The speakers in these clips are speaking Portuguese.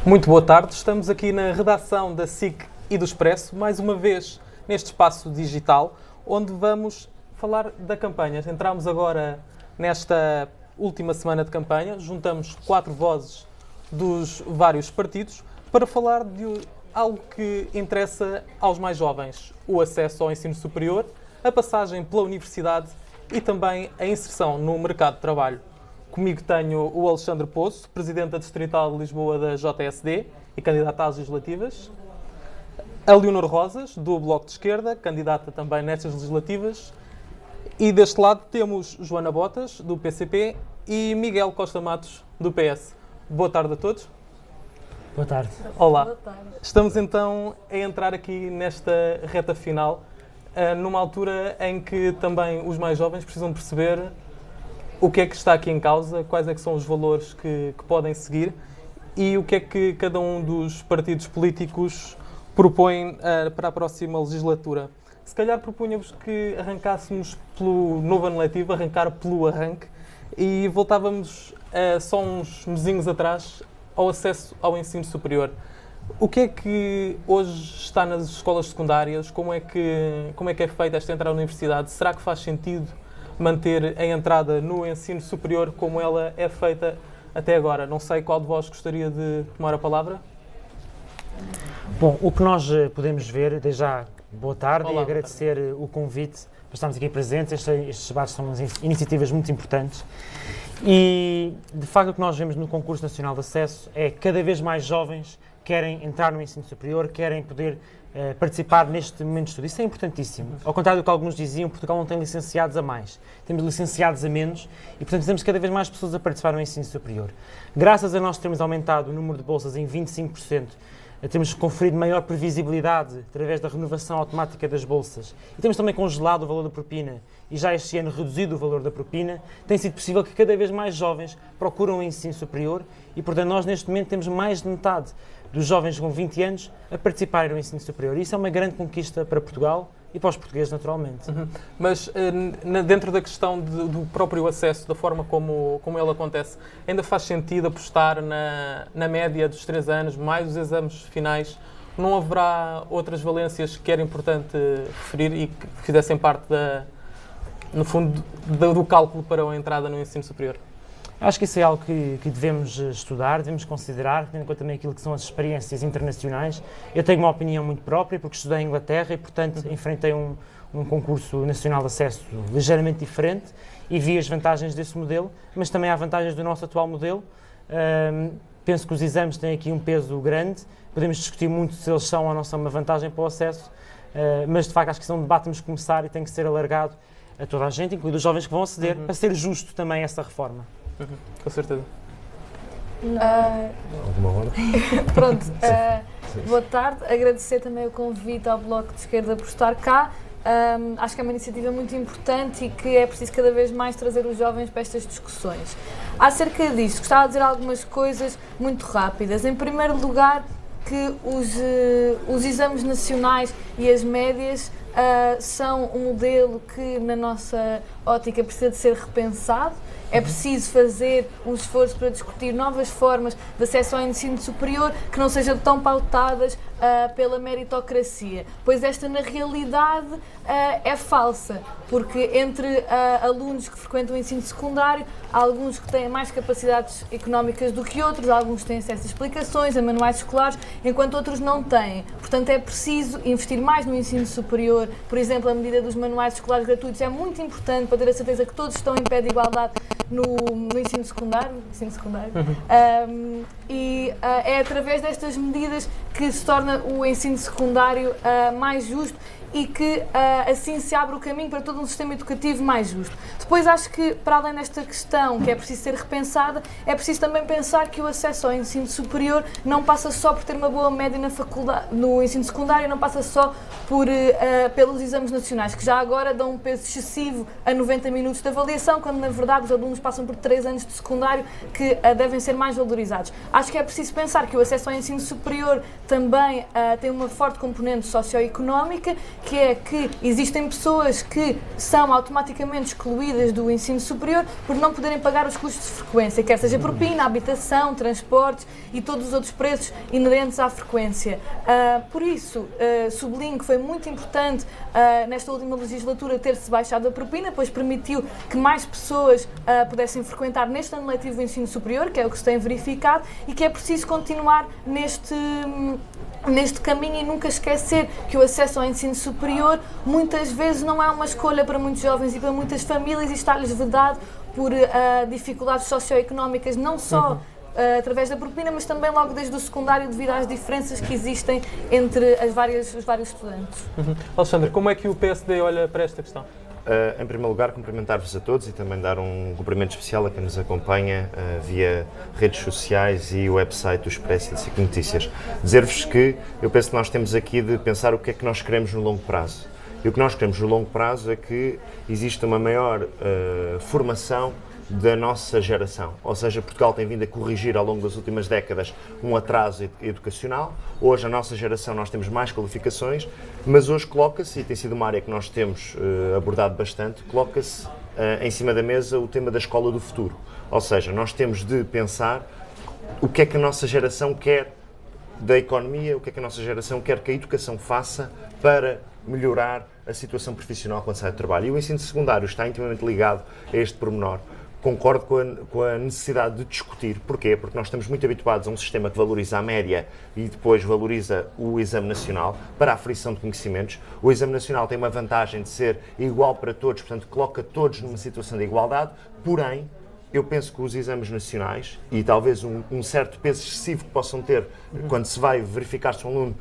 Muito boa tarde, estamos aqui na redação da SIC e do Expresso, mais uma vez neste espaço digital, onde vamos falar da campanha. Entramos agora nesta última semana de campanha, juntamos 4 vozes dos vários partidos para falar de algo que interessa aos mais jovens, o acesso ao ensino superior, a passagem pela universidade e também a inserção no mercado de trabalho. Comigo tenho o Alexandre Poço, Presidente da Distrital de Lisboa da JSD e candidata às legislativas. A Leonor Rosas, do Bloco de Esquerda, candidata também nestas legislativas. E deste lado temos Joana Botas, do PCP, e Miguel Costa Matos, do PS. Boa tarde a todos. Boa tarde. Olá. Boa tarde. Estamos então a entrar aqui nesta reta final, numa altura em que também os mais jovens precisam perceber o que é que está aqui em causa, quais é que são os valores que podem seguir e o que é que cada um dos partidos políticos propõe para a próxima legislatura. Se calhar propunha-vos que arrancássemos pelo novo ano letivo, arrancar pelo arranque, e voltávamos só uns mesinhos atrás ao acesso ao ensino superior. O que é que hoje está nas escolas secundárias? Como é que é feita esta entrada na universidade? Será que faz sentido manter a entrada no ensino superior como ela é feita até agora? Não sei qual de vós gostaria de tomar a palavra. Bom, o que nós podemos ver, desde já, boa tarde. Olá, e agradecer o convite para estarmos aqui presentes. Estes debates são iniciativas muito importantes e, de facto, o que nós vemos no Concurso Nacional de Acesso é que cada vez mais jovens querem entrar no ensino superior, querem poder participar neste momento de estudo. Isso é importantíssimo. Ao contrário do que alguns diziam, Portugal não tem licenciados a mais. Temos licenciados a menos e, portanto, temos cada vez mais pessoas a participar no ensino superior. Graças a nós termos aumentado o número de bolsas em 25%, temos conferido maior previsibilidade através da renovação automática das bolsas e temos também congelado o valor da propina e já este ano reduzido o valor da propina, tem sido possível que cada vez mais jovens procuram o ensino superior e, portanto, nós neste momento temos mais de metade dos jovens com 20 anos a participarem no ensino superior. E isso é uma grande conquista para Portugal e para os portugueses, naturalmente. Mas dentro da questão do próprio acesso, da forma como ele acontece, ainda faz sentido apostar na média dos 3 anos, mais os exames finais? Não haverá outras valências que era importante referir e que fizessem parte, no fundo, do cálculo para a entrada no ensino superior? Acho que isso é algo que devemos estudar, devemos considerar, tendo em conta também aquilo que são as experiências internacionais. Eu tenho uma opinião muito própria, porque estudei em Inglaterra e, portanto, enfrentei um concurso nacional de acesso ligeiramente diferente e vi as vantagens desse modelo, mas também há vantagens do nosso atual modelo. Penso que os exames têm aqui um peso grande, podemos discutir muito se eles são ou não são uma vantagem para o acesso, mas, de facto, acho que isso é um debate que temos que começar e tem que ser alargado a toda a gente, incluindo os jovens que vão aceder, para ser justo também essa reforma. Com certeza. Alguma hora? Pronto, boa tarde. Agradecer também o convite ao Bloco de Esquerda por estar cá. Acho que é uma iniciativa muito importante e que é preciso cada vez mais trazer os jovens para estas discussões. Acerca disto, gostava de dizer algumas coisas muito rápidas. Em primeiro lugar, que os exames nacionais e as médias são um modelo que, na nossa ótica, precisa de ser repensado. É preciso fazer um esforço para discutir novas formas de acesso ao ensino superior que não sejam tão pautadas pela meritocracia, pois esta, na realidade, é falsa, porque entre alunos que frequentam o ensino secundário, há alguns que têm mais capacidades económicas do que outros, alguns têm acesso a explicações, a manuais escolares, enquanto outros não têm. Portanto, é preciso investir mais no ensino superior. Por exemplo, a medida dos manuais escolares gratuitos é muito importante para ter a certeza que todos estão em pé de igualdade no ensino secundário. É através destas medidas que se torna o ensino secundário mais justo e que assim se abre o caminho para todo um sistema educativo mais justo. Depois acho que, para além desta questão que é preciso ser repensada, é preciso também pensar que o acesso ao ensino superior não passa só por ter uma boa média na faculdade, no ensino secundário, não passa só pelos exames nacionais, que já agora dão um peso excessivo a 90 minutos de avaliação, quando na verdade os alunos passam por 3 anos de secundário que devem ser mais valorizados. Acho que é preciso pensar que o acesso ao ensino superior também tem uma forte componente socioeconómica, que é que existem pessoas que são automaticamente excluídas do ensino superior por não poderem pagar os custos de frequência, quer seja propina, habitação, transportes e todos os outros preços inerentes à frequência. Por isso, sublinho que foi muito importante nesta última legislatura ter-se baixado a propina, pois permitiu que mais pessoas pudessem frequentar neste ano letivo o ensino superior, que é o que se tem verificado, e que é preciso continuar neste caminho e nunca esquecer que o acesso ao ensino superior muitas vezes não é uma escolha para muitos jovens e para muitas famílias e está-lhes vedado por dificuldades socioeconómicas, não só através da propina, mas também logo desde o secundário devido às diferenças que existem entre os vários estudantes. Alexandre, como é que o PSD olha para esta questão? Em primeiro lugar, cumprimentar-vos a todos e também dar um cumprimento especial a quem nos acompanha via redes sociais e o website do Expresso e da SIC Notícias. Dizer-vos que eu penso que nós temos aqui de pensar o que é que nós queremos no longo prazo. E o que nós queremos no longo prazo é que exista uma maior formação da nossa geração. Ou seja, Portugal tem vindo a corrigir ao longo das últimas décadas um atraso educacional. Hoje, a nossa geração, nós temos mais qualificações, mas hoje coloca-se, e tem sido uma área que nós temos abordado bastante, coloca-se em cima da mesa o tema da escola do futuro. Ou seja, nós temos de pensar o que é que a nossa geração quer da economia, o que é que a nossa geração quer que a educação faça para melhorar a situação profissional quando sai do trabalho. E o ensino secundário está intimamente ligado a este pormenor. Concordo com a necessidade de discutir. Porquê? Porque nós estamos muito habituados a um sistema que valoriza a média e depois valoriza o exame nacional para a aferição de conhecimentos. O exame nacional tem uma vantagem de ser igual para todos, portanto, coloca todos numa situação de igualdade, porém, eu penso que os exames nacionais, e talvez um certo peso excessivo que possam ter quando se vai verificar se um aluno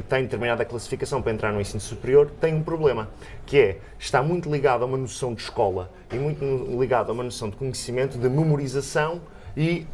tem determinada classificação para entrar no ensino superior, tem um problema, que é, está muito ligado a uma noção de escola e muito ligado a uma noção de conhecimento, de memorização e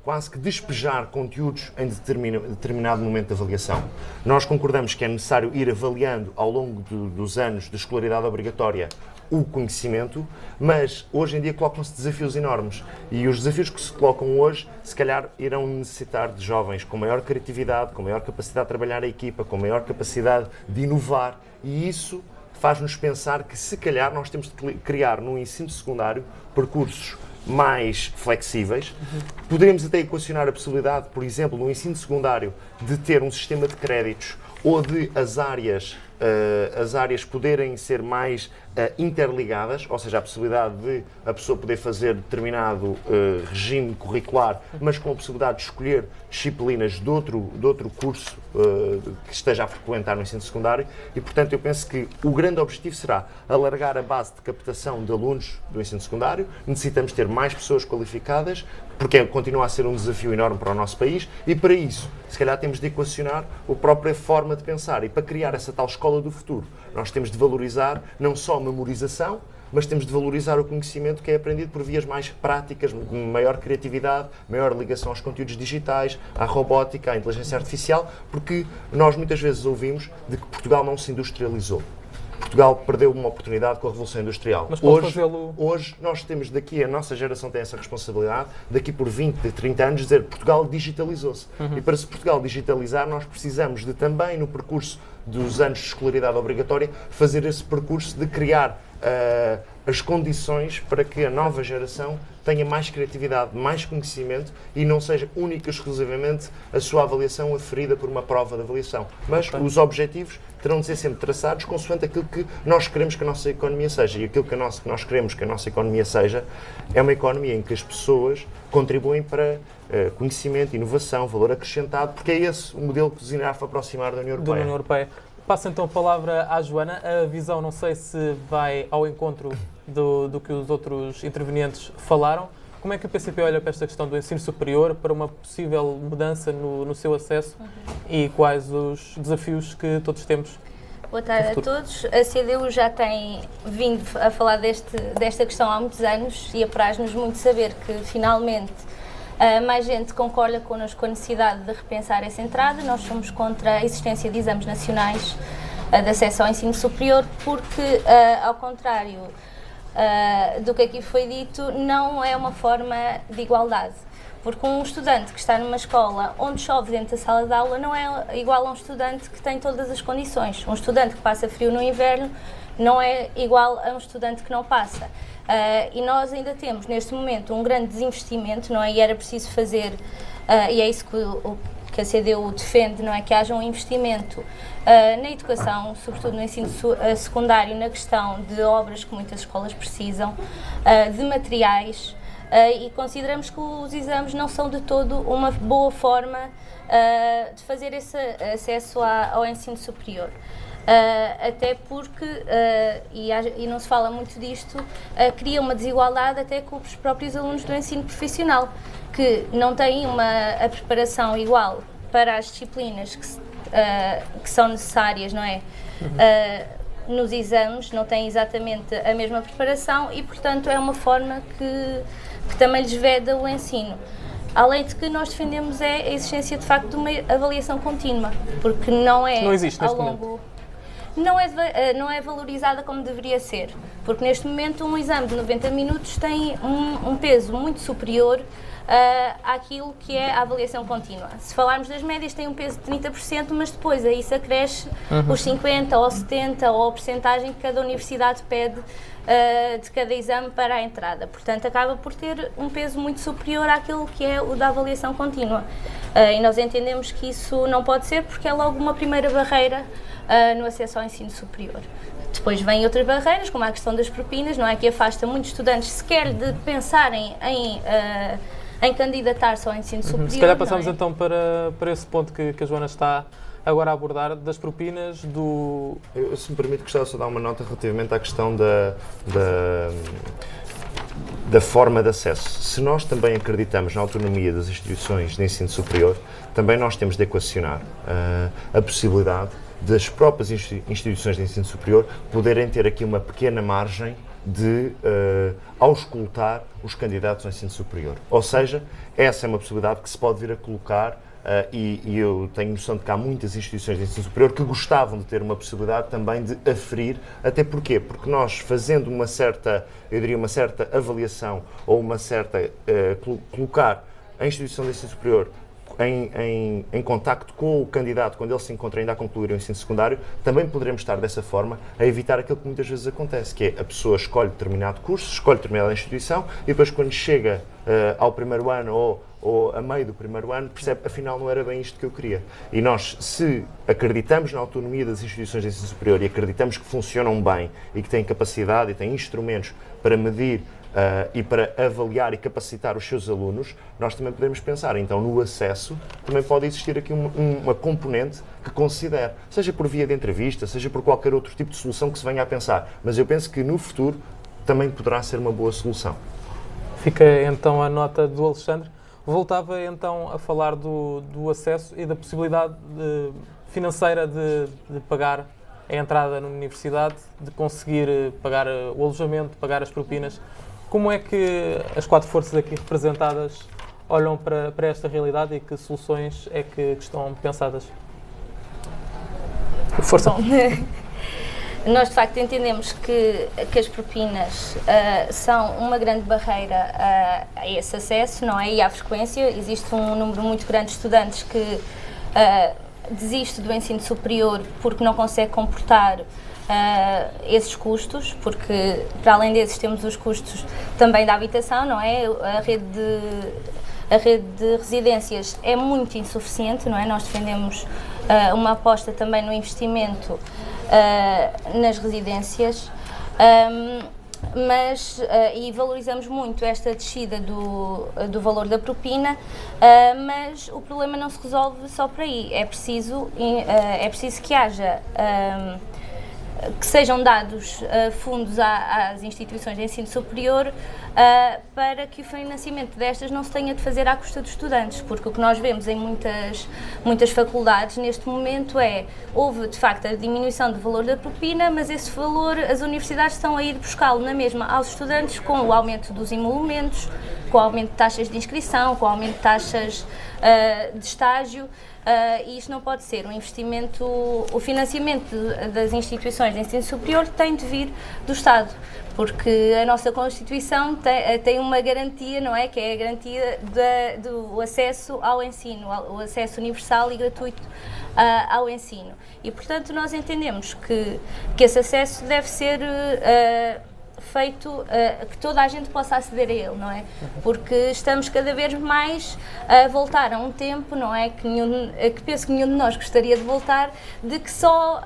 quase que despejar conteúdos em determinado momento de avaliação. Nós concordamos que é necessário ir avaliando ao longo dos anos de escolaridade obrigatória o conhecimento, mas hoje em dia colocam-se desafios enormes e os desafios que se colocam hoje se calhar irão necessitar de jovens com maior criatividade, com maior capacidade de trabalhar a equipa, com maior capacidade de inovar, e isso faz-nos pensar que se calhar nós temos de criar no ensino secundário percursos mais flexíveis. Poderíamos até equacionar a possibilidade, por exemplo, no ensino secundário, de ter um sistema de créditos ou de as áreas poderem ser mais interligadas, ou seja, a possibilidade de a pessoa poder fazer determinado regime curricular, mas com a possibilidade de escolher disciplinas de outro curso que esteja a frequentar no ensino secundário, e, portanto, eu penso que o grande objetivo será alargar a base de captação de alunos do ensino secundário. Necessitamos ter mais pessoas qualificadas, porque continua a ser um desafio enorme para o nosso país, e para isso, se calhar temos de equacionar a própria forma de pensar, e para criar essa tal escola do futuro, nós temos de valorizar não só a memorização, mas temos de valorizar o conhecimento que é aprendido por vias mais práticas, maior criatividade, maior ligação aos conteúdos digitais, à robótica, à inteligência artificial, porque nós muitas vezes ouvimos de que Portugal não se industrializou. Portugal perdeu uma oportunidade com a Revolução Industrial. Mas hoje nós temos daqui, a nossa geração tem essa responsabilidade, daqui por 20, 30 anos, dizer que Portugal digitalizou-se. E para se Portugal digitalizar, nós precisamos de também, no percurso dos anos de escolaridade obrigatória, fazer esse percurso de criar as condições para que a nova geração tenha mais criatividade, mais conhecimento e não seja única e exclusivamente a sua avaliação aferida por uma prova de avaliação. Mas os objetivos terão de ser sempre traçados consoante aquilo que nós queremos que a nossa economia seja. E aquilo que nós queremos que a nossa economia seja é uma economia em que as pessoas contribuem para conhecimento, inovação, valor acrescentado, porque é esse o modelo que nos irá aproximar da União Europeia. Passo então a palavra à Joana. A visão, não sei se vai ao encontro do que os outros intervenientes falaram. Como é que o PCP olha para esta questão do ensino superior, para uma possível mudança no seu acesso e quais os desafios que todos temos? Boa tarde a todos. A CDU já tem vindo a falar desta questão há muitos anos e apraz-nos muito saber que finalmente mais gente concorda connosco com a necessidade de repensar essa entrada. Nós somos contra a existência de exames nacionais de acesso ao ensino superior porque, ao contrário do que aqui foi dito, não é uma forma de igualdade. Porque um estudante que está numa escola onde chove dentro da sala de aula não é igual a um estudante que tem todas as condições. Um estudante que passa frio no inverno não é igual a um estudante que não passa. E nós ainda temos, neste momento, um grande desinvestimento, não é? E era preciso fazer, e é isso que a CDU defende, não é? Que haja um investimento na educação, sobretudo no ensino secundário, na questão de obras que muitas escolas precisam, de materiais, e consideramos que os exames não são de todo uma boa forma de fazer esse acesso ao ensino superior. Até porque, e não se fala muito disto, cria uma desigualdade até com os próprios alunos do ensino profissional, que não têm a preparação igual para as disciplinas que são necessárias, não é? Nos exames, não têm exatamente a mesma preparação e, portanto, é uma forma que também lhes veda o ensino. Além de que nós defendemos a existência, de facto, de uma avaliação contínua, porque não existe ao longo... Não é valorizada como deveria ser, porque neste momento um exame de 90 minutos tem um peso muito superior àquilo que é a avaliação contínua. Se falarmos das médias, tem um peso de 30%, mas depois a isso acresce os 50% ou 70% ou a percentagem que cada universidade pede de cada exame para a entrada. Portanto, acaba por ter um peso muito superior àquilo que é o da avaliação contínua. E nós entendemos que isso não pode ser porque é logo uma primeira barreira no acesso ao ensino superior. Depois vêm outras barreiras, como a questão das propinas, não é? Que afasta muitos estudantes sequer de pensarem em candidatar-se ao ensino superior. Se calhar passamos então para esse ponto que a Joana está agora a abordar, das propinas do... Eu, se me permite, gostava só de dar uma nota relativamente à questão da forma de acesso. Se nós também acreditamos na autonomia das instituições de ensino superior, também nós temos de equacionar a possibilidade das próprias instituições de ensino superior poderem ter aqui uma pequena margem de auscultar os candidatos ao ensino superior. Ou seja, essa é uma possibilidade que se pode vir a colocar e eu tenho noção de que há muitas instituições de ensino superior que gostavam de ter uma possibilidade também de aferir, até porquê? Porque nós, fazendo uma certa avaliação ou uma certa, colocar a instituição de ensino superior em contacto com o candidato quando ele se encontra ainda a concluir o ensino secundário, também poderemos estar dessa forma a evitar aquilo que muitas vezes acontece, que é a pessoa escolhe determinado curso, escolhe determinada instituição e depois quando chega ao primeiro ano ou a meio do primeiro ano, percebe, afinal não era bem isto que eu queria. E nós, se acreditamos na autonomia das instituições de ensino superior e acreditamos que funcionam bem e que têm capacidade e têm instrumentos para medir e para avaliar e capacitar os seus alunos, nós também podemos pensar, então, no acesso, também pode existir aqui uma componente que considere, seja por via de entrevista, seja por qualquer outro tipo de solução que se venha a pensar. Mas eu penso que no futuro também poderá ser uma boa solução. Fica então a nota do Alexandre. Voltava então a falar do acesso e da possibilidade financeira de pagar a entrada na universidade, de conseguir pagar o alojamento, pagar as propinas. Como é que as quatro forças aqui representadas olham para esta realidade e que soluções é que estão pensadas? Força! Bom, nós de facto entendemos que as propinas são uma grande barreira a esse acesso, não é? E à frequência. Existe um número muito grande de estudantes que desiste do ensino superior porque não consegue comportar esses custos, porque para além desses temos os custos também da habitação, não é? A rede de residências é muito insuficiente, não é? Nós defendemos uma aposta também no investimento nas residências, e valorizamos muito esta descida do valor da propina, mas o problema não se resolve só por aí. É preciso que haja que sejam dados fundos às instituições de ensino superior para que o financiamento destas não se tenha de fazer à custa dos estudantes, porque o que nós vemos em muitas faculdades neste momento houve de facto a diminuição do valor da propina, mas esse valor as universidades estão a ir buscá-lo na mesma aos estudantes com o aumento dos emolumentos, com o aumento de taxas de inscrição, com o aumento de taxas de estágio, e isto não pode ser um investimento, o financiamento das instituições de ensino superior tem de vir do Estado, porque a nossa Constituição tem uma garantia, não é? Que é a garantia do acesso ao ensino, o acesso universal e gratuito ao ensino. E, portanto, nós entendemos que esse acesso deve ser feito, que toda a gente possa aceder a ele, não é? Porque estamos cada vez mais a voltar a um tempo, não é? Que penso que nenhum de nós gostaria de voltar, de que só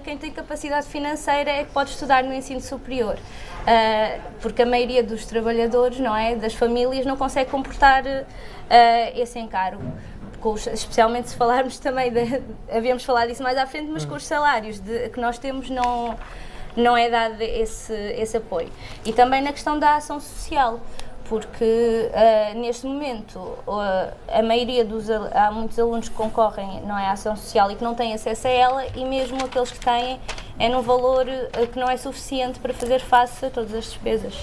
quem tem capacidade financeira é que pode estudar no ensino superior. Porque a maioria dos trabalhadores, não é? Das famílias não consegue comportar esse encargo. Especialmente se falarmos também, havíamos falado disso mais à frente, mas com os salários que nós temos não é dado esse apoio. E também na questão da ação social, porque neste momento a maioria há muitos alunos que concorrem, não é, à ação social e que não têm acesso a ela, e mesmo aqueles que têm é num valor que não é suficiente para fazer face a todas as despesas.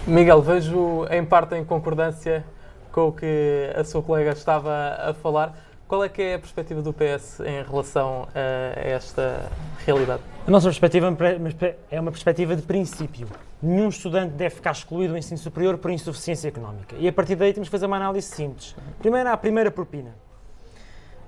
Miguel, vejo em parte em concordância com o que a sua colega estava a falar. Qual é que é a perspectiva do PS em relação a esta realidade? A nossa perspectiva é uma perspectiva de princípio. Nenhum estudante deve ficar excluído do ensino superior por insuficiência económica. E a partir daí temos que fazer uma análise simples. Primeiro, há a primeira propina.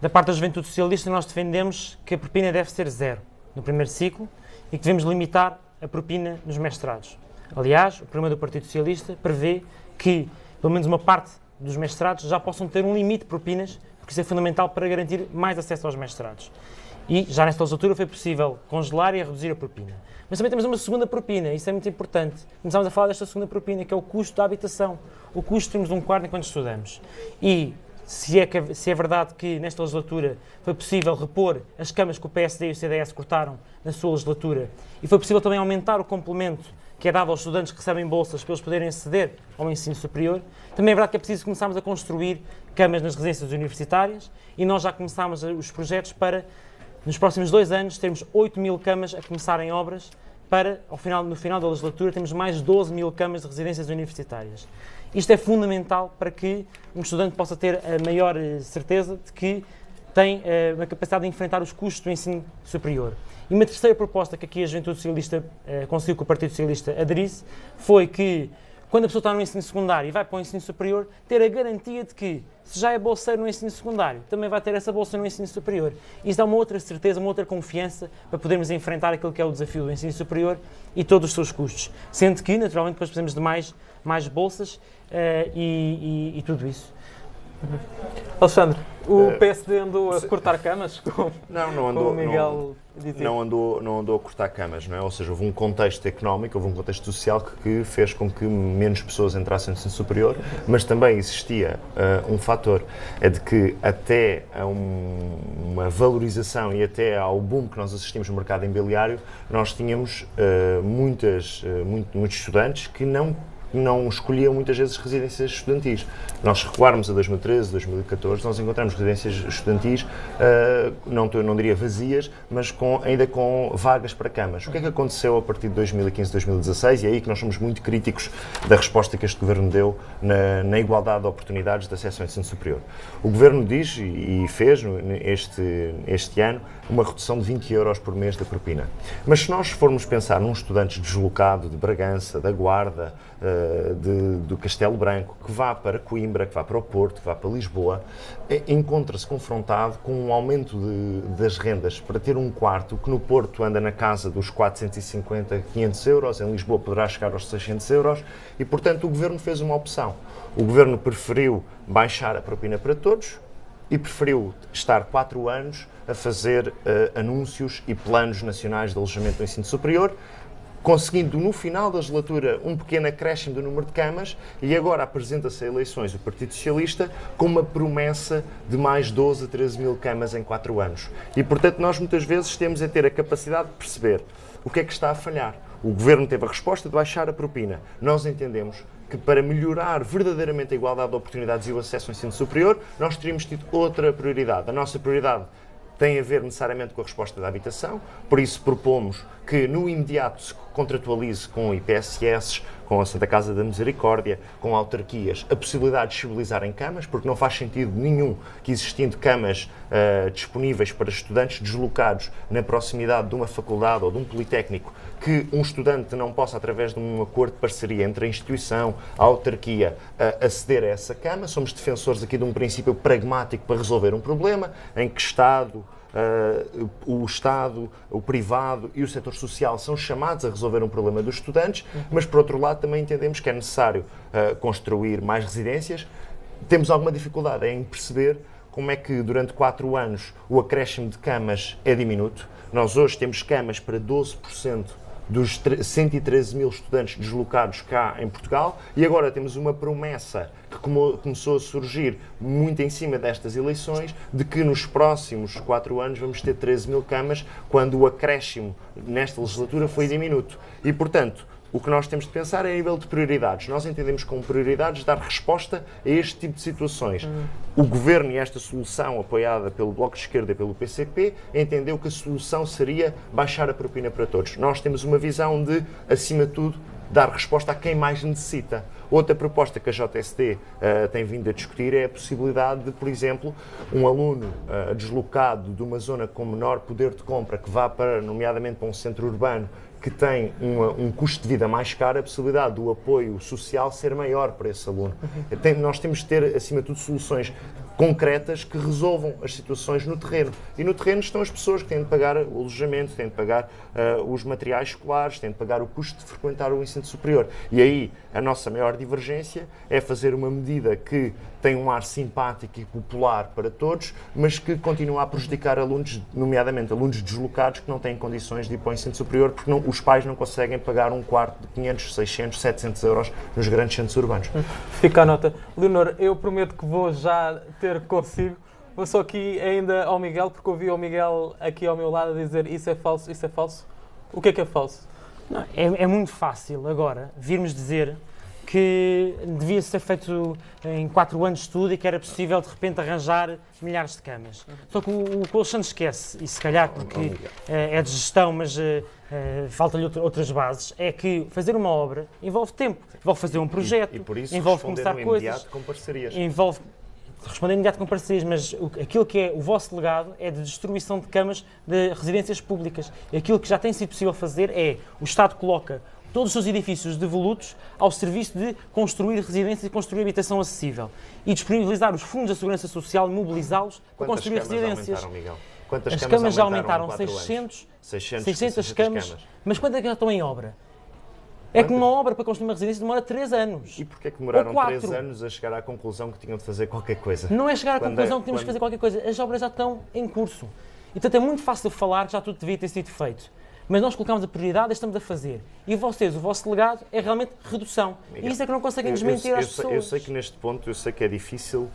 Da parte da Juventude Socialista, nós defendemos que a propina deve ser 0 no primeiro ciclo e que devemos limitar a propina nos mestrados. Aliás, o programa do Partido Socialista prevê que, pelo menos uma parte dos mestrados já possam ter um limite de propinas, porque isso é fundamental para garantir mais acesso aos mestrados. E já nesta legislatura foi possível congelar e reduzir a propina. Mas também temos uma segunda propina, isso é muito importante. Começámos a falar desta segunda propina, que é o custo da habitação. O custo de termos um quarto enquanto estudamos. E se é verdade que nesta legislatura foi possível repor as camas que o PSD e o CDS cortaram na sua legislatura, e foi possível também aumentar o complemento que é dado aos estudantes que recebem bolsas para eles poderem aceder ao ensino superior, também é verdade que é preciso começarmos a construir camas nas residências universitárias, e nós já começámos os projetos para, nos próximos 2 anos, termos 8.000 camas a começarem obras, para, no final da legislatura, termos mais 12.000 camas de residências universitárias. Isto é fundamental para que um estudante possa ter a maior certeza de que tem uma capacidade de enfrentar os custos do ensino superior. E uma terceira proposta que aqui a Juventude Socialista conseguiu que o Partido Socialista aderisse foi que, quando a pessoa está no ensino secundário e vai para o ensino superior, ter a garantia de que, se já é bolseiro no ensino secundário, também vai ter essa bolsa no ensino superior. Isso dá uma outra certeza, uma outra confiança para podermos enfrentar aquilo que é o desafio do ensino superior e todos os seus custos. Sendo que, naturalmente, depois precisamos de mais bolsas e tudo isso. Alexandre, o PSD andou a cortar camas? Não andou. O Miguel dizia. Não andou a cortar camas, não é? Ou seja, houve um contexto económico, houve um contexto social que fez com que menos pessoas entrassem no ensino superior, mas também existia um fator, é de que até a uma valorização e até ao boom que nós assistimos no mercado imobiliário, nós tínhamos muitos estudantes que não escolhiam muitas vezes residências estudantis. Nós recuarmos a 2013, 2014, nós encontramos residências estudantis, não diria vazias, mas ainda com vagas para camas. O que é que aconteceu a partir de 2015, 2016? E é aí que nós somos muito críticos da resposta que este Governo deu na igualdade de oportunidades de acesso ao ensino superior. O Governo diz, e fez este ano, uma redução de 20 euros por mês da propina. Mas se nós formos pensar num estudante deslocado de Bragança, da Guarda, do Castelo Branco, que vá para Coimbra, que vá para o Porto, que vá para Lisboa, encontra-se confrontado com um aumento das rendas para ter um quarto que no Porto anda na casa dos 450, 500 euros, em Lisboa poderá chegar aos 600 euros e, portanto, o Governo fez uma opção. O Governo preferiu baixar a propina para todos e preferiu estar 4 anos a fazer anúncios e planos nacionais de alojamento do ensino superior, conseguindo no final da legislatura um pequeno acréscimo do número de camas, e agora apresenta-se a eleições o Partido Socialista com uma promessa de mais 12 a 13 mil camas em 4 anos. E, portanto, nós muitas vezes temos a ter a capacidade de perceber o que é que está a falhar. O Governo teve a resposta de baixar a propina. Nós entendemos que para melhorar verdadeiramente a igualdade de oportunidades e o acesso ao ensino superior, nós teríamos tido outra prioridade. A nossa prioridade tem a ver necessariamente com a resposta da habitação, por isso propomos que no imediato se contratualize com IPSS, com a Santa Casa da Misericórdia, com autarquias, a possibilidade de disponibilizarem camas, porque não faz sentido nenhum que, existindo camas disponíveis para estudantes deslocados na proximidade de uma faculdade ou de um politécnico, que um estudante não possa, através de um acordo de parceria entre a instituição, a autarquia, aceder a essa cama. Somos defensores aqui de um princípio pragmático para resolver um problema em que o Estado, o privado e o setor social são chamados a resolver um problema dos estudantes, mas, por outro lado, também entendemos que é necessário construir mais residências. Temos alguma dificuldade em perceber como é que, durante 4 anos, o acréscimo de camas é diminuto. Nós hoje temos camas para 12% dos 113 mil estudantes deslocados cá em Portugal, e agora temos uma promessa que começou a surgir muito em cima destas eleições, de que nos próximos 4 anos vamos ter 13 mil camas, quando o acréscimo nesta legislatura foi diminuto. E, portanto, o que nós temos de pensar é a nível de prioridades. Nós entendemos como prioridades dar resposta a este tipo de situações. O Governo, e esta solução apoiada pelo Bloco de Esquerda e pelo PCP, entendeu que a solução seria baixar a propina para todos. Nós temos uma visão de, acima de tudo, dar resposta a quem mais necessita. Outra proposta que a JST tem vindo a discutir é a possibilidade de, por exemplo, um aluno deslocado de uma zona com menor poder de compra, que vá para, nomeadamente, para um centro urbano, que tem um custo de vida mais caro, a possibilidade do apoio social ser maior para esse aluno. Nós temos de ter, acima de tudo, soluções concretas que resolvam as situações no terreno. E no terreno estão as pessoas que têm de pagar o alojamento, têm de pagar os materiais escolares, têm de pagar o custo de frequentar o ensino superior. E aí a nossa maior divergência é fazer uma medida que tem um ar simpático e popular para todos, mas que continua a prejudicar alunos, nomeadamente alunos deslocados, que não têm condições de ir para o ensino superior, porque os pais não conseguem pagar um quarto de 500, 600, 700 euros nos grandes centros urbanos. Fica a nota. Leonor, eu prometo que vou já ter consigo. Vou só aqui ainda ao Miguel, porque ouvi o Miguel aqui ao meu lado a dizer isso é falso, isso é falso. O que é falso? Não, é muito fácil agora virmos dizer que devia ser feito em 4 anos de estudo e que era possível, de repente, arranjar milhares de camas. Só que o que o Alexandre esquece, e se calhar porque é de gestão, mas falta-lhe outras bases, é que fazer uma obra envolve tempo, envolve fazer um projeto, e por isso envolve começar coisas, com parcerias. envolve responder imediato com parcerias, mas aquilo que é o vosso legado é de destruição de camas de residências públicas. Aquilo que já tem sido possível fazer é, o Estado coloca todos os seus edifícios devolutos ao serviço de construir residências e construir habitação acessível e disponibilizar os fundos da Segurança Social e mobilizá-los para construir residências. As camas já aumentaram 600 camas, mas quantas é que já estão em obra? É que uma obra para construir uma residência demora 3 anos. E porquê é que demoraram 3 anos a chegar à conclusão que tinham de fazer qualquer coisa? Não é chegar à conclusão que tínhamos de fazer qualquer coisa, as obras já estão em curso. E, portanto, é muito fácil falar que já tudo devia ter sido feito. Mas nós colocamos a prioridade e estamos a fazer. E vocês, o vosso legado é realmente redução. Miguel, e isso é que não conseguem desmentir às pessoas. Eu sei que neste ponto, eu sei que é difícil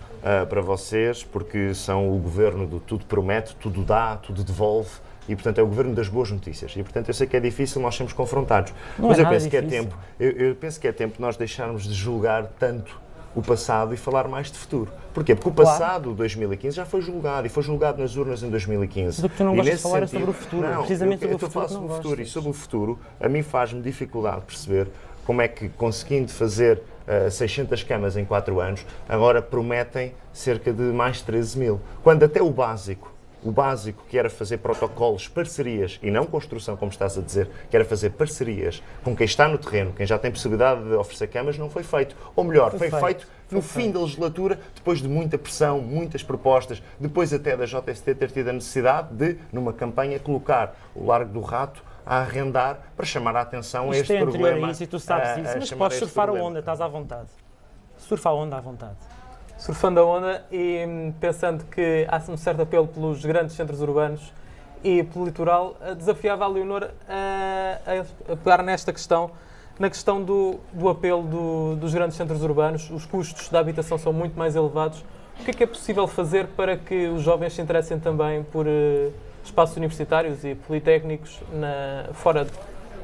para vocês, porque são o governo do tudo promete, tudo dá, tudo devolve. E, portanto, é o governo das boas notícias. E, portanto, eu sei que é difícil nós sermos confrontados. Mas eu penso que é tempo. Eu penso que é tempo de nós deixarmos de julgar tanto o passado e falar mais de futuro. Porquê? Porque o passado, 2015, já foi julgado e foi julgado nas urnas em 2015. Mas o que tu não gostas de falar é sobre o futuro. Não, precisamente sobre o futuro. Eu falo sobre o futuro e sobre o futuro, a mim faz-me dificuldade perceber como é que, conseguindo fazer 600 camas em 4 anos, agora prometem cerca de mais 13 mil. Quando até o básico que era fazer protocolos, parcerias, e não construção, como estás a dizer, que era fazer parcerias com quem está no terreno, quem já tem possibilidade de oferecer camas, não foi feito. Ou melhor, foi feito no fim da legislatura, depois de muita pressão, muitas propostas, depois até da JST ter tido a necessidade de, numa campanha, colocar o Largo do Rato a arrendar para chamar a atenção a este problema. Isto é anterior a isso e tu sabes isso, mas podes surfar a onda, estás à vontade. Surfa a onda à vontade. Surfando a onda e pensando que há um certo apelo pelos grandes centros urbanos e pelo litoral, desafiava a Leonor a pegar nesta questão, na questão do apelo dos grandes centros urbanos. Os custos da habitação são muito mais elevados. O que é possível fazer para que os jovens se interessem também por espaços universitários e politécnicos fora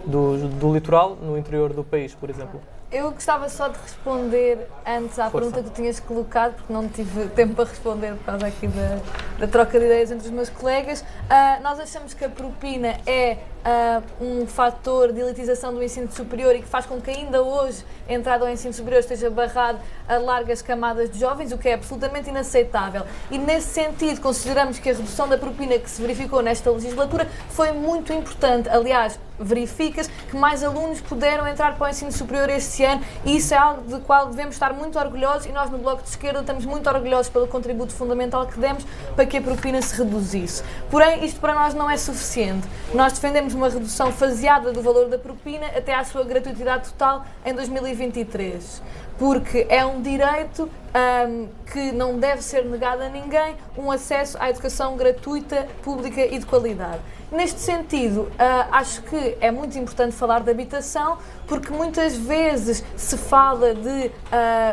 do litoral, no interior do país, por exemplo? Eu gostava só de responder antes à pergunta que tu tinhas colocado, porque não tive tempo para responder por causa aqui da troca de ideias entre os meus colegas. Nós achamos que a propina é um fator de elitização do ensino superior e que faz com que ainda hoje a entrada ao ensino superior esteja barrado a largas camadas de jovens, o que é absolutamente inaceitável. E nesse sentido consideramos que a redução da propina que se verificou nesta legislatura foi muito importante. Aliás, verifica-se que mais alunos puderam entrar para o ensino superior este ano e isso é algo de qual devemos estar muito orgulhosos e nós no Bloco de Esquerda estamos muito orgulhosos pelo contributo fundamental que demos para que a propina se reduzisse. Porém, isto para nós não é suficiente. Nós defendemos uma redução faseada do valor da propina até à sua gratuitidade total em 2023. Porque é um direito que não deve ser negado a ninguém, um acesso à educação gratuita, pública e de qualidade. Neste sentido, acho que é muito importante falar de habitação, porque muitas vezes se fala de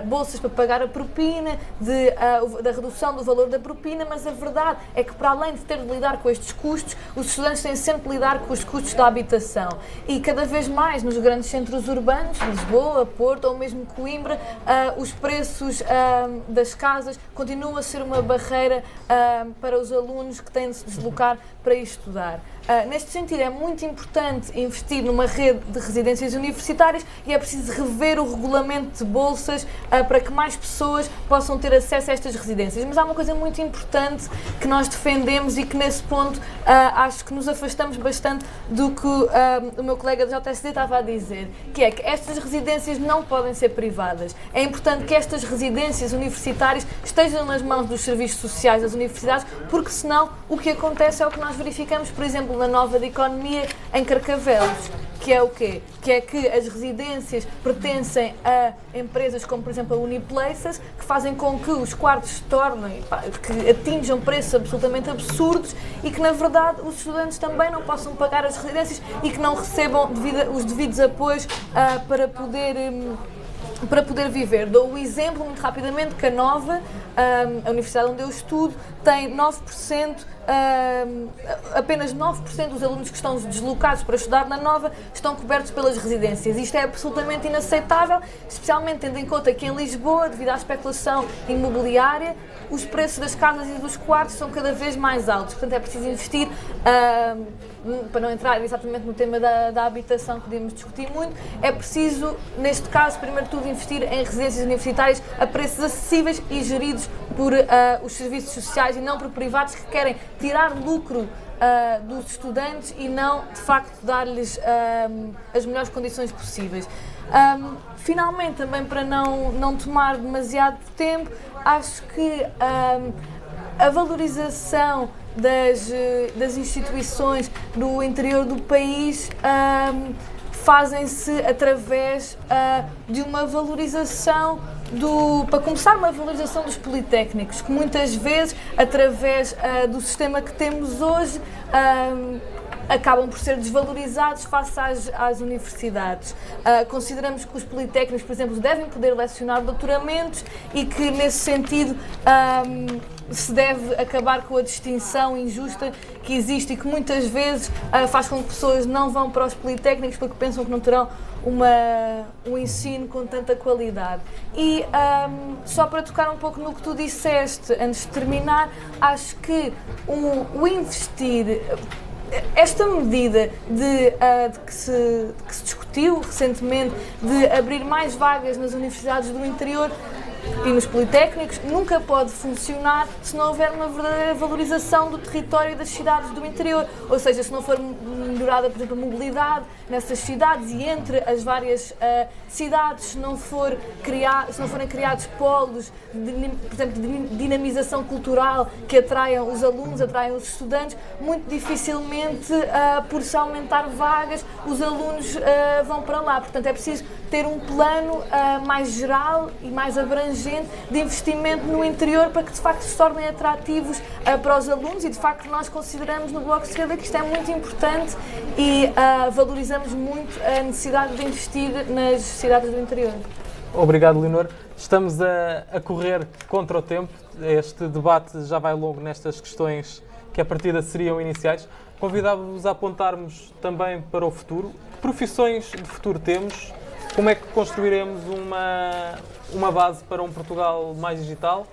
bolsas para pagar a propina, da redução do valor da propina, mas a verdade é que, para além de ter de lidar com estes custos, os estudantes têm sempre de lidar com os custos da habitação. E cada vez mais nos grandes centros urbanos, Lisboa, Porto ou mesmo Coimbra, os preços das casas continuam a ser uma barreira para os alunos que têm de se deslocar para ir estudar. Neste sentido, é muito importante investir numa rede de residências universitárias e é preciso rever o regulamento de bolsas para que mais pessoas possam ter acesso a estas residências. Mas há uma coisa muito importante que nós defendemos e que nesse ponto acho que nos afastamos bastante do que o meu colega da JSD estava a dizer, que é que estas residências não podem ser privadas. É importante que estas residências universitárias estejam nas mãos dos serviços sociais das universidades, porque senão o que acontece é o que nós verificamos, por exemplo, na Nova de Economia em Carcavelos, que é o quê? Que é que as residências pertencem a empresas como, por exemplo, a Uniplaces, que fazem com que os quartos se tornem, que atinjam preços absolutamente absurdos e que, na verdade, os estudantes também não possam pagar as residências e que não recebam os devidos apoios para poder viver. Dou o exemplo, muito rapidamente, que a Nova, a universidade onde eu estudo, tem 9%, apenas 9% dos alunos que estão deslocados para estudar na Nova estão cobertos pelas residências. Isto é absolutamente inaceitável, especialmente tendo em conta que em Lisboa, devido à especulação imobiliária, os preços das casas e dos quartos são cada vez mais altos. Portanto, é preciso investir, para não entrar exatamente no tema da habitação que podemos discutir muito, é preciso, neste caso, primeiro de tudo, investir em residências universitárias a preços acessíveis e geridos por os serviços sociais e não por privados que querem tirar lucro dos estudantes e não, de facto, dar-lhes as melhores condições possíveis. Finalmente, também para não tomar demasiado tempo, acho que a valorização das instituições no interior do país fazem-se através de uma valorização para começar, uma valorização dos politécnicos, que muitas vezes, através do sistema que temos hoje, acabam por ser desvalorizados face às universidades. Consideramos que os politécnicos, por exemplo, devem poder lecionar doutoramentos e que, nesse sentido, se deve acabar com a distinção injusta que existe e que muitas vezes faz com que pessoas não vão para os politécnicos porque pensam que não terão um ensino com tanta qualidade. E só para tocar um pouco no que tu disseste antes de terminar, acho que o investir, esta medida que se discutiu recentemente de abrir mais vagas nas universidades do interior e nos politécnicos, nunca pode funcionar se não houver uma verdadeira valorização do território e das cidades do interior. Ou seja, se não for melhorada, por exemplo, a mobilidade nessas cidades e entre as várias cidades, se não forem criados polos, por exemplo, de dinamização cultural que atraiam os alunos, atraiam os estudantes, muito dificilmente, por se aumentar vagas, os alunos vão para lá. Portanto, é preciso ter um plano mais geral e mais abrangente de investimento no interior para que de facto se tornem atrativos para os alunos e de facto nós consideramos no Bloco de Esquerda que isto é muito importante e valorizamos muito a necessidade de investir nas cidades do interior. Obrigado, Leonor. Estamos a correr contra o tempo. Este debate já vai longo nestas questões que a partida seriam iniciais. Convidava-vos a apontarmos também para o futuro. Que profissões de futuro temos? como é que construiremos uma base para um Portugal mais digital?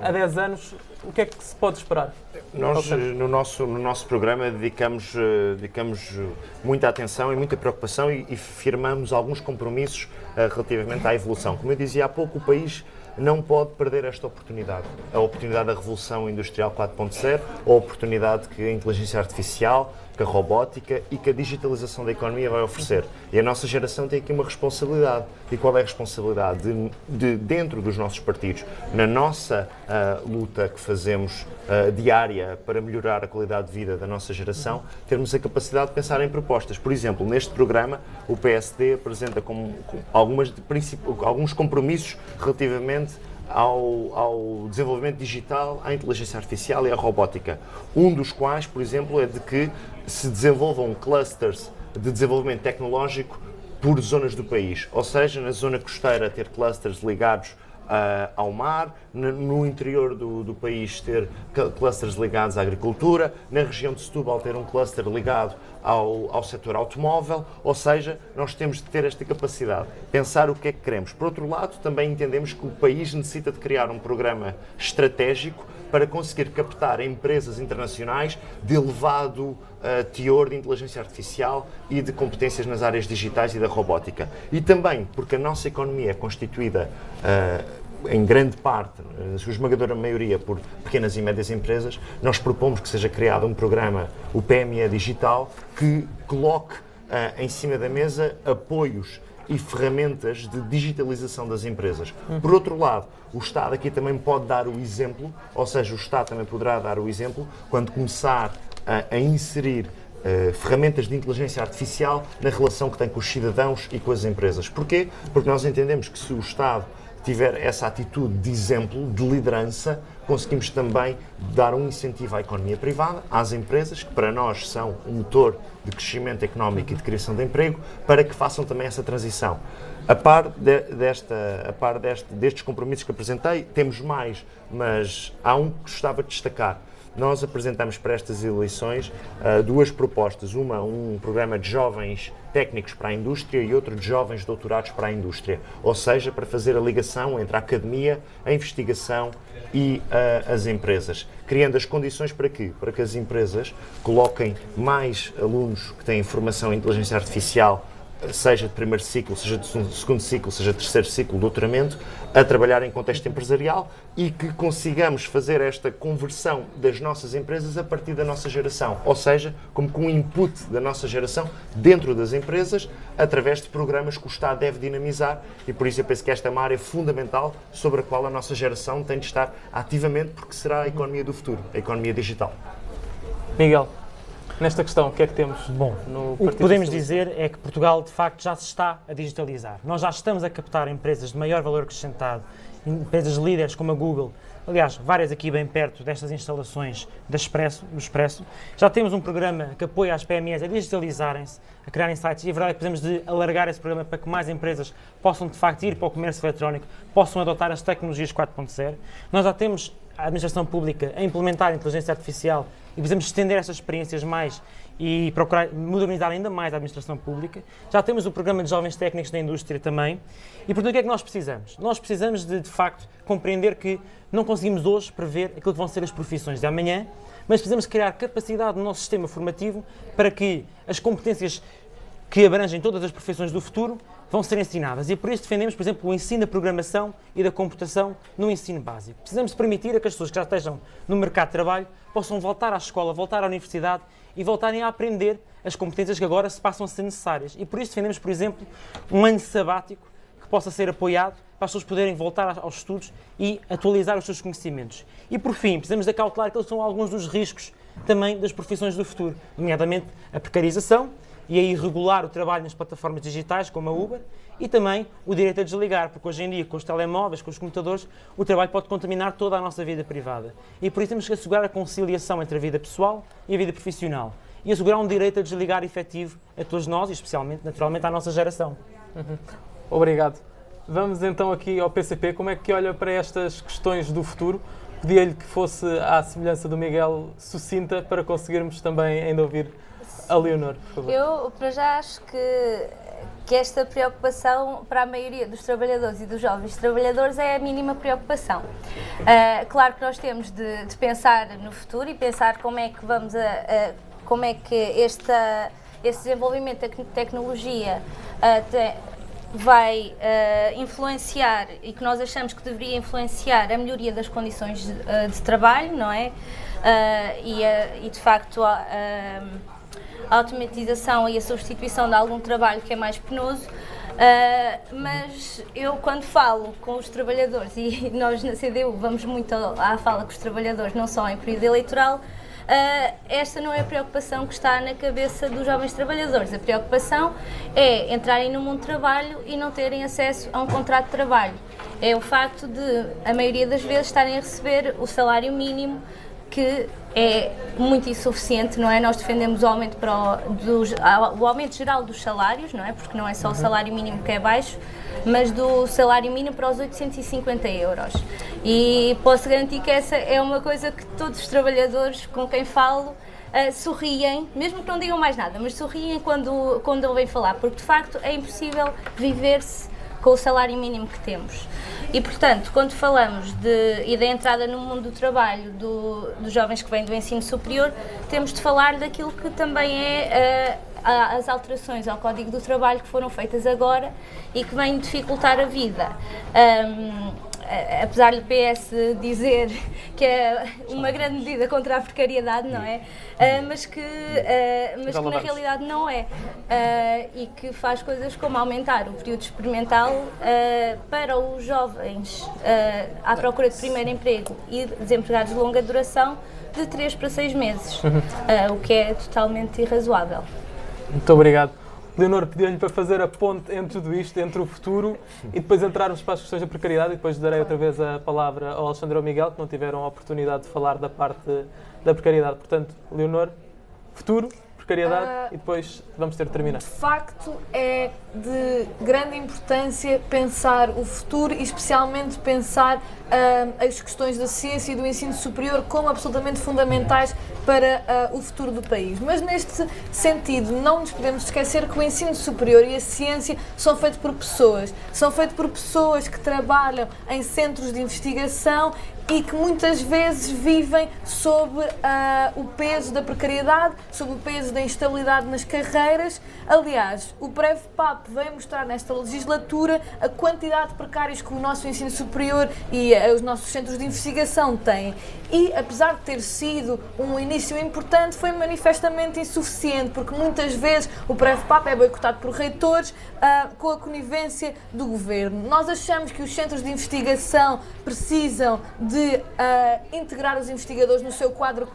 Há 10 anos, o que é que se pode esperar? Nós, no nosso programa, dedicamos muita atenção e muita preocupação e firmamos alguns compromissos relativamente à evolução. Como eu dizia há pouco, o país não pode perder esta oportunidade. A oportunidade da Revolução Industrial 4.0, a oportunidade que a inteligência artificial, que a robótica e que a digitalização da economia vai oferecer. E a nossa geração tem aqui uma responsabilidade. E qual é a responsabilidade? De dentro dos nossos partidos, na nossa luta que fazemos diária para melhorar a qualidade de vida da nossa geração, termos a capacidade de pensar em propostas. Por exemplo, neste programa, o PSD apresenta alguns compromissos relativamente ao desenvolvimento digital, à inteligência artificial e à robótica. Um dos quais, por exemplo, é de que se desenvolvam clusters de desenvolvimento tecnológico por zonas do país. Ou seja, na zona costeira ter clusters ligados ao mar, no interior do país ter clusters ligados à agricultura, na região de Setúbal ter um cluster ligado ao setor automóvel, ou seja, nós temos de ter esta capacidade, pensar o que é que queremos. Por outro lado, também entendemos que o país necessita de criar um programa estratégico para conseguir captar empresas internacionais de elevado teor de inteligência artificial e de competências nas áreas digitais e da robótica. E também porque a nossa economia é constituída em grande parte, a sua esmagadora maioria, por pequenas e médias empresas, nós propomos que seja criado um programa, o PME Digital, que coloque em cima da mesa apoios e ferramentas de digitalização das empresas. Por outro lado, o Estado aqui também pode dar o exemplo, ou seja, o Estado também poderá dar o exemplo quando começar a inserir ferramentas de inteligência artificial na relação que tem com os cidadãos e com as empresas. Porquê? Porque nós entendemos que se o Estado tiver essa atitude de exemplo, de liderança, conseguimos também dar um incentivo à economia privada, às empresas, que para nós são um motor de crescimento económico e de criação de emprego, para que façam também essa transição. A par destes compromissos que apresentei, temos mais, mas há um que gostava de destacar. Nós apresentamos para estas eleições duas propostas. Uma, um programa de jovens técnicos para a indústria e outro de jovens doutorados para a indústria. Ou seja, para fazer a ligação entre a academia, a investigação e as empresas. Criando as condições para quê? Para que as empresas coloquem mais alunos que têm formação em inteligência artificial, seja de primeiro ciclo, seja de segundo ciclo, seja de terceiro ciclo de doutoramento, a trabalhar em contexto empresarial e que consigamos fazer esta conversão das nossas empresas a partir da nossa geração. Ou seja, como com o input da nossa geração dentro das empresas, através de programas que o Estado deve dinamizar e por isso eu penso que esta é uma área fundamental sobre a qual a nossa geração tem de estar ativamente porque será a economia do futuro, a economia digital. Miguel, nesta questão, o que é que temos? Bom, no o que podemos dizer é que Portugal, de facto, já se está a digitalizar. Nós já estamos a captar empresas de maior valor acrescentado, empresas líderes como a Google, aliás, várias aqui bem perto destas instalações do Expresso. Já temos um programa que apoia as PMEs a digitalizarem-se, a criarem sites, e a verdade é que precisamos de alargar esse programa para que mais empresas possam, de facto, ir para o comércio eletrónico, possam adotar as tecnologias 4.0. Nós já temos a administração pública a implementar a inteligência artificial e precisamos estender essas experiências mais e procurar modernizar ainda mais a administração pública. Já temos o programa de jovens técnicos da indústria também. E, portanto, o que é que nós precisamos? Nós precisamos de facto, compreender que não conseguimos hoje prever aquilo que vão ser as profissões de amanhã, mas precisamos criar capacidade no nosso sistema formativo para que as competências que abrangem todas as profissões do futuro vão ser ensinadas. E por isso defendemos, por exemplo, o ensino da programação e da computação no ensino básico. Precisamos permitir a que as pessoas que já estejam no mercado de trabalho possam voltar à escola, voltar à universidade e voltarem a aprender as competências que agora se passam a ser necessárias. E por isso defendemos, por exemplo, um ano sabático que possa ser apoiado para as pessoas poderem voltar aos estudos e atualizar os seus conhecimentos. E por fim, precisamos de acautelar que eles são alguns dos riscos também das profissões do futuro, nomeadamente a precarização e a irregular o trabalho nas plataformas digitais, como a Uber, e também o direito a desligar, porque hoje em dia, com os telemóveis, com os computadores, o trabalho pode contaminar toda a nossa vida privada. E por isso temos que assegurar a conciliação entre a vida pessoal e a vida profissional. E assegurar um direito a desligar efetivo a todos nós, e especialmente, naturalmente, à nossa geração. Obrigado. Vamos então aqui ao PCP. Como é que olha para estas questões do futuro? Pedia-lhe que fosse, à semelhança do Miguel, sucinta, para conseguirmos também ainda ouvir a Leonor, por favor. Eu, para já, acho que que esta preocupação para a maioria dos trabalhadores e dos jovens trabalhadores é a mínima preocupação. Claro que nós temos de pensar no futuro e pensar como é que como é que este desenvolvimento da tecnologia vai influenciar, e que nós achamos que deveria influenciar a melhoria das condições de trabalho, não é? E de facto a automatização e a substituição de algum trabalho que é mais penoso, mas eu quando falo com os trabalhadores, e nós na CDU vamos muito à fala com os trabalhadores, não só em período eleitoral, esta não é a preocupação que está na cabeça dos jovens trabalhadores. A preocupação é entrarem no mundo do trabalho e não terem acesso a um contrato de trabalho. É o facto de, a maioria das vezes, estarem a receber o salário mínimo, que é muito insuficiente, não é? Nós defendemos o aumento, o aumento geral dos salários, não é? Porque não é só o salário mínimo que é baixo, mas do salário mínimo para os 850 euros. E posso garantir que essa é uma coisa que todos os trabalhadores com quem falo sorriem, mesmo que não digam mais nada, mas sorriem quando ouvem falar, porque de facto é impossível viver-se com o salário mínimo que temos. E, portanto, quando falamos da entrada no mundo do trabalho dos jovens que vêm do ensino superior, temos de falar daquilo que também é as alterações ao Código do Trabalho que foram feitas agora e que vêm dificultar a vida. Apesar do PS dizer que é uma grande medida contra a precariedade, não é? Mas que na realidade não é. E que faz coisas como aumentar o período experimental para os jovens à procura de primeiro emprego e desempregados de longa duração de 3 para 6 meses, o que é totalmente irrazoável. Muito obrigado. Leonor, pediu-lhe para fazer a ponte entre tudo isto, entre o futuro e depois entrarmos para as questões da precariedade, e depois darei outra vez a palavra ao Alexandre e ao Miguel, que não tiveram a oportunidade de falar da parte da precariedade. Portanto, Leonor, futuro, precariedade e depois vamos ter de terminar. De facto, é de grande importância pensar o futuro e especialmente pensar as questões da ciência e do ensino superior como absolutamente fundamentais para o futuro do país. Mas neste sentido, não nos podemos esquecer que o ensino superior e a ciência são feitos por pessoas que trabalham em centros de investigação e que muitas vezes vivem sob o peso da precariedade, sob o peso da instabilidade nas carreiras. Aliás, o PREV-PAP veio mostrar nesta legislatura a quantidade de precários que o nosso ensino superior e os nossos centros de investigação têm. E, apesar de ter sido um início importante, foi manifestamente insuficiente, porque muitas vezes o PREV-PAP é boicotado por reitores com a conivência do governo. Nós achamos que os centros de investigação precisam de integrar os investigadores no seu quadro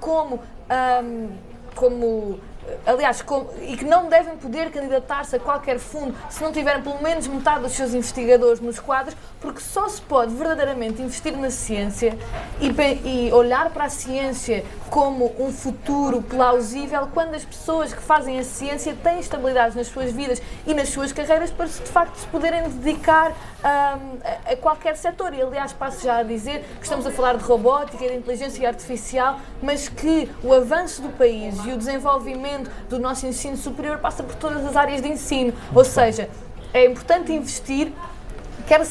e que não devem poder candidatar-se a qualquer fundo se não tiverem pelo menos metade dos seus investigadores nos quadros, porque só se pode verdadeiramente investir na ciência e olhar para a ciência como um futuro plausível quando as pessoas que fazem a ciência têm estabilidade nas suas vidas e nas suas carreiras para de facto se poderem dedicar a qualquer setor. E aliás passo já a dizer que estamos a falar de robótica e de inteligência artificial, mas que o avanço do país e o desenvolvimento do nosso ensino superior passa por todas as áreas de ensino, ou seja, é importante investir, quer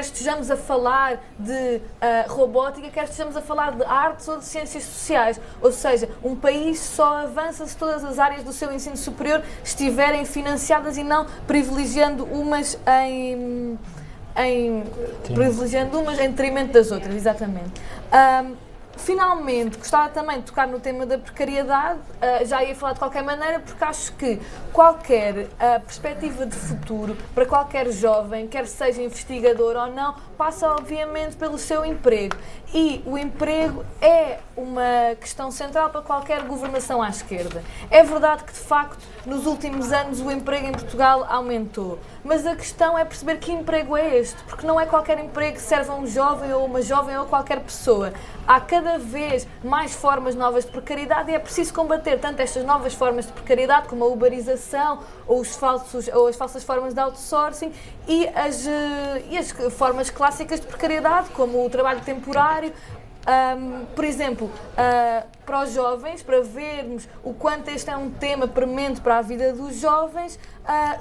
estejamos a falar de robótica, quer estejamos a falar de artes ou de ciências sociais, ou seja, um país só avança se todas as áreas do seu ensino superior estiverem financiadas e não privilegiando umas em detrimento das outras, exatamente. Finalmente, gostava também de tocar no tema da precariedade, já ia falar de qualquer maneira, porque acho que qualquer perspectiva de futuro para qualquer jovem, quer seja investigador ou não, passa obviamente pelo seu emprego. E o emprego é uma questão central para qualquer governação à esquerda. É verdade que, de facto, nos últimos anos o emprego em Portugal aumentou, mas a questão é perceber que emprego é este, porque não é qualquer emprego que serve a um jovem ou uma jovem ou a qualquer pessoa. Há cada vez mais formas novas de precariedade e é preciso combater tanto estas novas formas de precariedade como a uberização ou as falsas formas de outsourcing e as formas clássicas de precariedade como o trabalho temporário. Por exemplo, para os jovens, para vermos o quanto este é um tema premente para a vida dos jovens,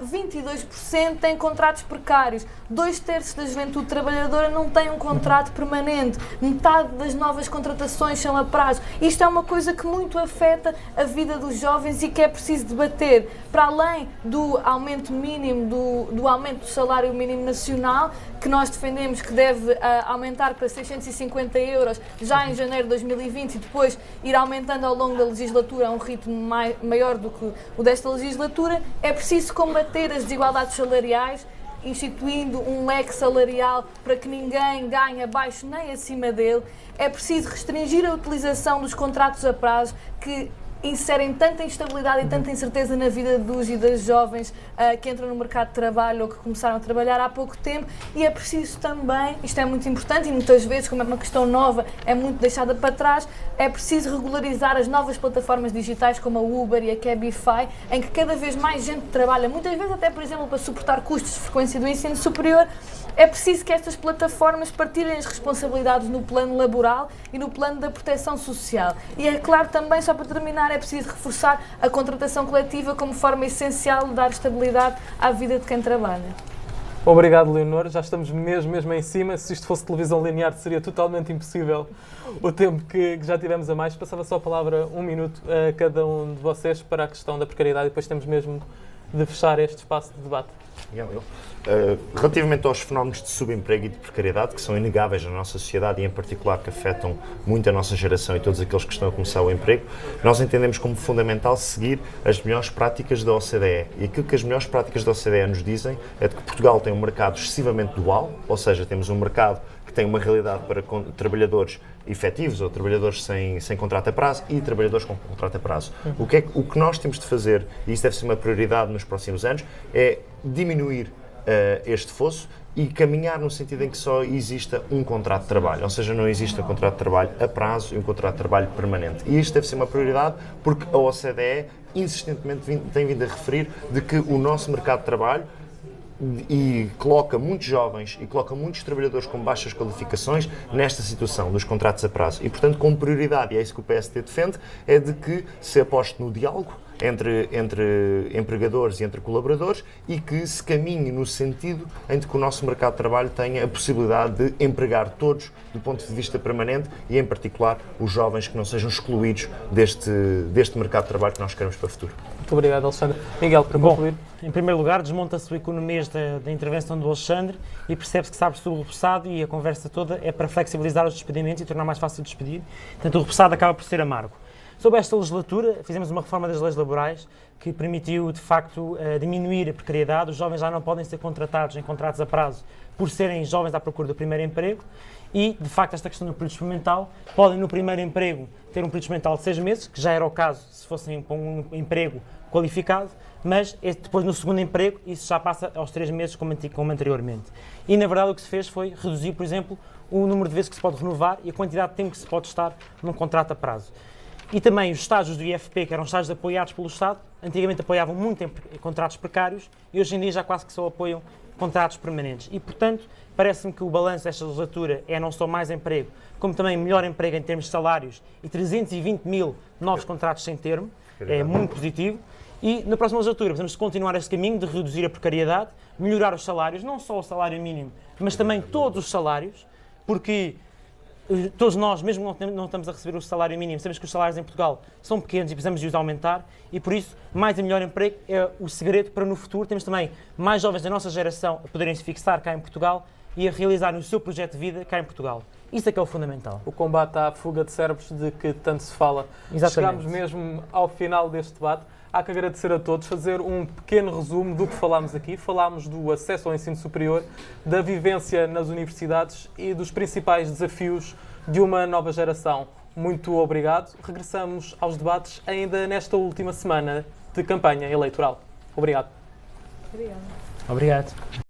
22% têm contratos precários, 2/3 da juventude trabalhadora não tem um contrato permanente, metade das novas contratações são a prazo. Isto é uma coisa que muito afeta a vida dos jovens e que é preciso debater. Para além do aumento mínimo, do aumento do salário mínimo nacional, que nós defendemos que deve aumentar para 650 euros já em janeiro de 2020 e depois ir aumentando ao longo da legislatura a um ritmo maior do que o desta legislatura, é preciso combater as desigualdades salariais, instituindo um leque salarial para que ninguém ganhe abaixo nem acima dele. É preciso restringir a utilização dos contratos a prazo que inserem tanta instabilidade e tanta incerteza na vida dos e das jovens que entram no mercado de trabalho ou que começaram a trabalhar há pouco tempo, e é preciso também, isto é muito importante e muitas vezes, como é uma questão nova, é muito deixada para trás, é preciso regularizar as novas plataformas digitais como a Uber e a Cabify, em que cada vez mais gente trabalha, muitas vezes até, por exemplo, para suportar custos de frequência do ensino superior. É preciso que estas plataformas partilhem as responsabilidades no plano laboral e no plano da proteção social. E é claro também, só para terminar, é preciso reforçar a contratação coletiva como forma essencial de dar estabilidade à vida de quem trabalha. Obrigado, Leonor. Já estamos mesmo em cima. Se isto fosse televisão linear, seria totalmente impossível o tempo que já tivemos a mais. Passava só a palavra 1 minuto a cada um de vocês para a questão da precariedade e depois temos mesmo de fechar este espaço de debate. Relativamente aos fenómenos de subemprego e de precariedade, que são inegáveis na nossa sociedade e em particular que afetam muito a nossa geração e todos aqueles que estão a começar o emprego, nós entendemos como fundamental seguir as melhores práticas da OCDE. E aquilo que as melhores práticas da OCDE nos dizem é de que Portugal tem um mercado excessivamente dual, ou seja, temos um mercado que tem uma realidade para trabalhadores efetivos ou trabalhadores sem contrato a prazo e trabalhadores com contrato a prazo. O que nós temos de fazer, e isso deve ser uma prioridade nos próximos anos, é diminuir este fosso e caminhar no sentido em que só exista um contrato de trabalho, ou seja, não existe um contrato de trabalho a prazo e um contrato de trabalho permanente. E isto deve ser uma prioridade porque a OCDE insistentemente tem vindo a referir de que o nosso mercado de trabalho e coloca muitos jovens e coloca muitos trabalhadores com baixas qualificações nesta situação dos contratos a prazo. E, portanto, como prioridade, e é isso que o PSD defende, é de que se aposte no diálogo entre empregadores e entre colaboradores e que se caminhe no sentido em que o nosso mercado de trabalho tenha a possibilidade de empregar todos do ponto de vista permanente e, em particular, os jovens que não sejam excluídos deste mercado de trabalho que nós queremos para o futuro. Muito obrigado, Alexandre. Miguel, para concluir. Em primeiro lugar, desmonta-se o economês da intervenção do Alexandre e percebe-se que sabe-se do repousado e a conversa toda é para flexibilizar os despedimentos e tornar mais fácil de despedir. Portanto, o repousado acaba por ser amargo. Sobre esta legislatura, fizemos uma reforma das leis laborais que permitiu, de facto, diminuir a precariedade. Os jovens já não podem ser contratados em contratos a prazo por serem jovens à procura do primeiro emprego e, de facto, esta questão do período experimental, podem no primeiro emprego ter um período experimental de 6 meses, que já era o caso se fossem com um emprego qualificado, mas depois no segundo emprego isso já passa aos 3 meses como anteriormente. E, na verdade, o que se fez foi reduzir, por exemplo, o número de vezes que se pode renovar e a quantidade de tempo que se pode estar num contrato a prazo. E também os estágios do IFP, que eram estágios apoiados pelo Estado, antigamente apoiavam muito em contratos precários e hoje em dia já quase que só apoiam contratos permanentes. E, portanto, parece-me que o balanço desta legislatura é não só mais emprego, como também melhor emprego em termos de salários e 320 mil novos contratos sem termo. É muito positivo. E na próxima legislatura vamos continuar este caminho de reduzir a precariedade, melhorar os salários, não só o salário mínimo, mas também todos os salários, porque todos nós, mesmo que não estamos a receber o salário mínimo, sabemos que os salários em Portugal são pequenos e precisamos de os aumentar e, por isso, mais e melhor emprego é o segredo para no futuro termos também mais jovens da nossa geração a poderem se fixar cá em Portugal e a realizarem o seu projeto de vida cá em Portugal. Isso é que é o fundamental. O combate à fuga de cérebros de que tanto se fala. Exatamente. Chegámos mesmo ao final deste debate. Há que agradecer a todos, fazer um pequeno resumo do que falámos aqui. Falámos do acesso ao ensino superior, da vivência nas universidades e dos principais desafios de uma nova geração. Muito obrigado. Regressamos aos debates ainda nesta última semana de campanha eleitoral. Obrigado. Obrigada. Obrigado.